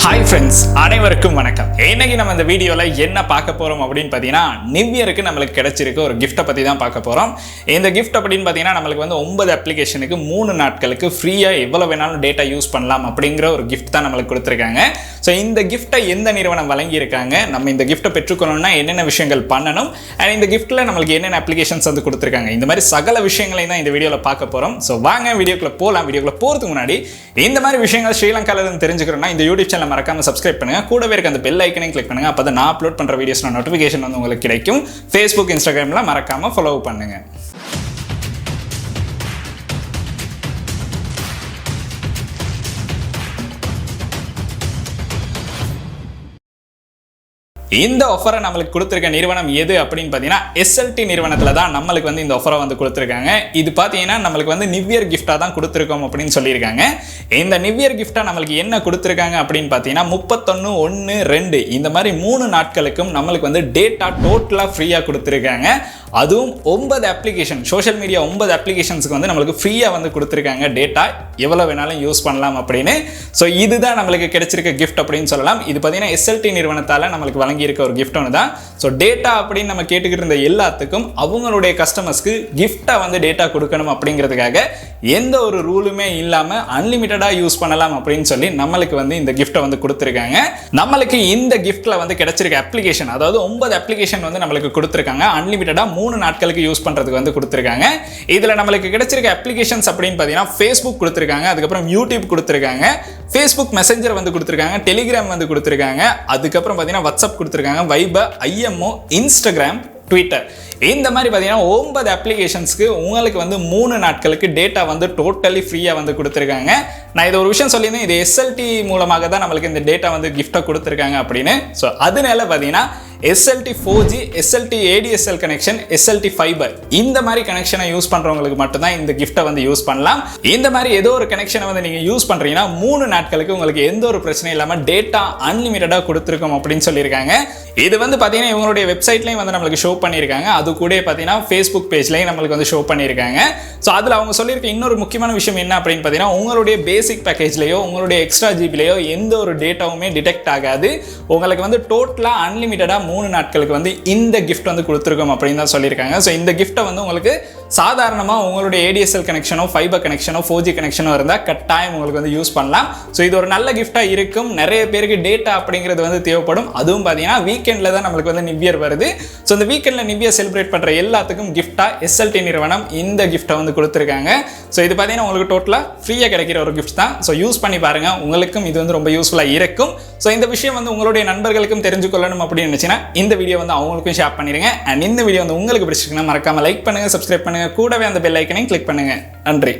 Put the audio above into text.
Hi friends, அனைவருக்கும் வணக்கம். இன்னைக்கு நம்ம இந்த வீடியோவில் என்ன பார்க்க போகிறோம் அப்படின்னு பார்த்தீங்கன்னா, நியூ இயருக்கு நம்மளுக்கு கிடைச்சிருக்க ஒரு கிஃப்ட்டை பற்றி தான் பார்க்க போகிறோம். இந்த கிஃப்ட் அப்படின்னு பார்த்தீங்கன்னா நம்மளுக்கு வந்து 9 அப்ளிகேஷனுக்கு 3 நாட்களுக்கு ஃப்ரீயாக எவ்வளோ வேணாலும் டேட்டா யூஸ் பண்ணலாம் அப்படிங்கிற ஒரு கிஃப்ட் தான் நம்மளுக்கு கொடுத்துருக்காங்க. ஸோ இந்த கிஃப்ட்டை எந்த நிறுவனம் வழங்கியிருக்காங்க, நம்ம இந்த கிஃப்ட்டை பெற்றுக்கொள்ளணும்னா என்னென்ன விஷயங்கள் பண்ணணும், அண்ட் இந்த கிஃப்ட்டில் நம்மளுக்கு என்னென்ன அப்ளிகேஷன்ஸ் வந்து கொடுத்துருக்காங்க, இந்த மாதிரி சகல விஷயங்களையும் தான் இந்த வீடியோவில் பார்க்க போகிறோம். ஸோ வாங்க வீடியோக்குள்ளே போகலாம். வீடியோக்குள்ளே போகிறதுக்கு முன்னாடி இந்த மாதிரி விஷயங்கள் ஸ்ரீலங்காவிலிருந்து தெரிஞ்சுக்கிறோம்னா இந்த யூடியூப் சேனல் மறக்காம சப்ஸ்கிரைப் பண்ணுங்க. கூடவே இருக்க அந்த பெல் ஐக்கனையும் கிளிக் பண்ணுங்க. அப்பதான் நான் அப்லோட் பண்ற வீடியோஸ் நோட்டிபிகேஷன் வந்து உங்களுக்கு கிடைக்கும். Facebook, Instagramல மறக்காம ஃபாலோ பண்ணுங்க. இந்த ஆஃபரை நம்மளுக்கு கொடுத்துருக்க நிறுவனம் எது அப்படின்னு பார்த்தீங்கன்னா SLT நிறுவனத்தில் தான் நம்மளுக்கு வந்து இந்த ஆஃபரை வந்து கொடுத்துருக்காங்க. இது பார்த்தீங்கன்னா நம்மளுக்கு வந்து நியூ இயர் கிஃப்டாக தான் கொடுத்துருக்கோம் அப்படின்னு சொல்லியிருக்காங்க. இந்த நியூ இயர் கிஃப்டாக நம்மளுக்கு என்ன கொடுத்துருக்காங்க அப்படின்னு பார்த்தீங்கன்னா 31/1/2 இந்த மாதிரி 3 நாட்களுக்கும் நம்மளுக்கு வந்து டேட்டா டோட்டலாக ஃப்ரீயாக கொடுத்துருக்காங்க. அதுவும் 9 அப்ளிகேஷன், சோஷியல் மீடியா 9 அப்ளிகேஷன்ஸுக்கு வந்து நம்மளுக்கு ஃப்ரீயாக வந்து கொடுத்துருக்காங்க. டேட்டா எவ்வளோ வேணாலும் யூஸ் பண்ணலாம் அப்படின்னு. ஸோ இதுதான் நம்மளுக்கு கிடைச்சிருக்க கிஃப்ட் அப்படின்னு சொல்லலாம். இது பார்த்தீங்கன்னா SLT நிறுவனத்தால் நம்மளுக்கு வழங்கியிருக்க ஒரு கிஃப்ட் ஒன்று தான். ஸோ டேட்டா அப்படின்னு நம்ம கேட்டுக்கிட்டு இருந்த எல்லாத்துக்கும் அவங்களுடைய கஸ்டமர்ஸ்க்கு கிஃப்டாக வந்து டேட்டா கொடுக்கணும் அப்படிங்கிறதுக்காக எந்த ஒரு ரூலுமே இல்லாமல் அன்லிமிட்டடாக யூஸ் பண்ணலாம் அப்படின்னு சொல்லி நம்மளுக்கு வந்து இந்த கிஃப்ட்டை வந்து கொடுத்துருக்காங்க. நம்மளுக்கு இந்த கிஃப்ட்டில் வந்து கிடைச்சிருக்க அப்ளிகேஷன், அதாவது 9 அப்ளிகேஷன் வந்து நம்மளுக்கு கொடுத்துருக்காங்க. அன்லிமிட்டடாக 3 நாட்களுக்கு யூஸ் பண்றதுக்கு வந்து கொடுத்துருக்காங்க. இதுல நம்மளுக்கு கிடைச்சிருக்க அப்ளிகேஷன்ஸ் அப்படின்னு பார்த்தீங்கன்னா Facebook கொடுத்துருக்காங்க, அதுக்கப்புறம் யூடியூப் கொடுத்துருக்காங்க, Facebook மெசஞ்சர் வந்து கொடுத்துருக்காங்க, டெலிகிராம் வந்து கொடுத்துருக்காங்க, அதுக்கப்புறம் பார்த்தீங்கன்னா வாட்ஸ்அப் கொடுத்துருக்காங்க, வைபர், IMO, இன்ஸ்டாகிராம், ட்விட்டர். இந்த மாதிரி பார்த்தீங்கன்னா 9 அப்ளிகேஷன்ஸ்க்கு உங்களுக்கு வந்து 3 நாட்களுக்கு டேட்டா வந்து டோட்டலி ஃப்ரீயாக வந்து கொடுத்துருக்காங்க. நான் இது ஒரு விஷயம் சொல்லியிருந்தேன், இது SLT மூலமாக தான் நம்மளுக்கு இந்த டேட்டா வந்து கிஃப்டாக கொடுத்துருக்காங்க அப்படின்னு. ஸோ அதனால பார்த்தீங்கன்னா SLT 4G, SLT ADSL connection, SLT fibre இந்த மாதிரி கனெக்ஷனை யூஸ் பண்ணுறவங்களுக்கு மட்டும்தான் இந்த கிஃப்ட்டை வந்து யூஸ் பண்ணலாம். இந்த மாதிரி ஏதோ ஒரு கனெக்ஷனை வந்து நீங்கள் யூஸ் பண்ணுறீங்கன்னா 3 நாட்களுக்கு உங்களுக்கு எந்த ஒரு பிரச்சனையும் இல்லாமல் டேட்டா அன்லிமிட்டடாக கொடுத்துருக்கோம் அப்படின்னு சொல்லியிருக்காங்க. இது வந்து பார்த்தீங்கன்னா இவங்களுடைய வெப்சைட்லையும் வந்து நம்மளுக்கு ஷோ பண்ணியிருக்காங்க. அது கூட பார்த்தீங்கன்னா Facebook பேஜ்லையும் நம்மளுக்கு வந்து ஷோ பண்ணியிருக்காங்க. ஸோ அதில் அவங்க சொல்லியிருக்க இன்னொரு முக்கியமான விஷயம் என்ன அப்படின்னு பார்த்தீங்கன்னா, உங்களுடைய பேசிக் பேக்கேஜ்லையோ உங்களுடைய எக்ஸ்ட்ரா ஜிபிலையோ எந்த ஒரு டேட்டாவுமே டிடெக்ட் ஆகாது. உங்களுக்கு வந்து டோட்டலாக அன்லிமிட்டடாக 3 நாட்களுக்கு வந்து இந்த கிஃப்ட் வந்து கொடுத்துருக்கோம் அப்படின்னு தான் சொல்லியிருக்காங்க. ஸோ இந்த கிஃப்ட்டை வந்து உங்களுக்கு சாதாரணமாக உங்களுடைய ADSL கனெக்ஷனோ, ஃபைபர் கனெக்ஷனோ, 4G கனெக்ஷனோ இருந்தால் கட்டாயம் உங்களுக்கு வந்து யூஸ் பண்ணலாம். ஸோ இது ஒரு நல்ல கிஃப்டாக இருக்கும். நிறைய பேருக்கு டேட்டா அப்படிங்கிறது வந்து தேவைப்படும். அதுவும் பார்த்தீங்கன்னா வீக்கெண்டில் தான் நம்மளுக்கு வந்து நியூ இயர் வருது. ஸோ இந்த வீக்கெண்டில் நியூ இயர் செலிப்ரேட் பண்ணுற எல்லாத்துக்கும் கிஃப்டாக SLT நிறுவனம் இந்த கிஃப்ட்டை வந்து கொடுத்துருக்காங்க. ஸோ இது பார்த்தீங்கன்னா உங்களுக்கு டோட்டலாக ஃப்ரீயாக கிடைக்கிற ஒரு கிஃப்ட் தான். ஸோ யூஸ் பண்ணி பாருங்கள், உங்களுக்கும் இது வந்து ரொம்ப யூஸ்ஃபுல்லாக இருக்கும். ஸோ இந்த விஷயம் வந்து உங்களுடைய நண்பர்களுக்கும் தெரிஞ்சுக்கொள்ளணும் அப்படின்னு நினச்சின்னா இந்த வீடியோ வந்து அவங்களுக்கும் ஷேர் பண்ணிடுங்க. அண்ட் இந்த வீடியோ வந்து உங்களுக்கு பிடிச்சிருக்குன்னா மறக்காம லைக் பண்ணுங்க, சப்ஸ்கிரைப் பண்ணுங்க, கூடவே அந்த பெல் ஐக்கனையும் கிளிக் பண்ணுங்க. நன்றி.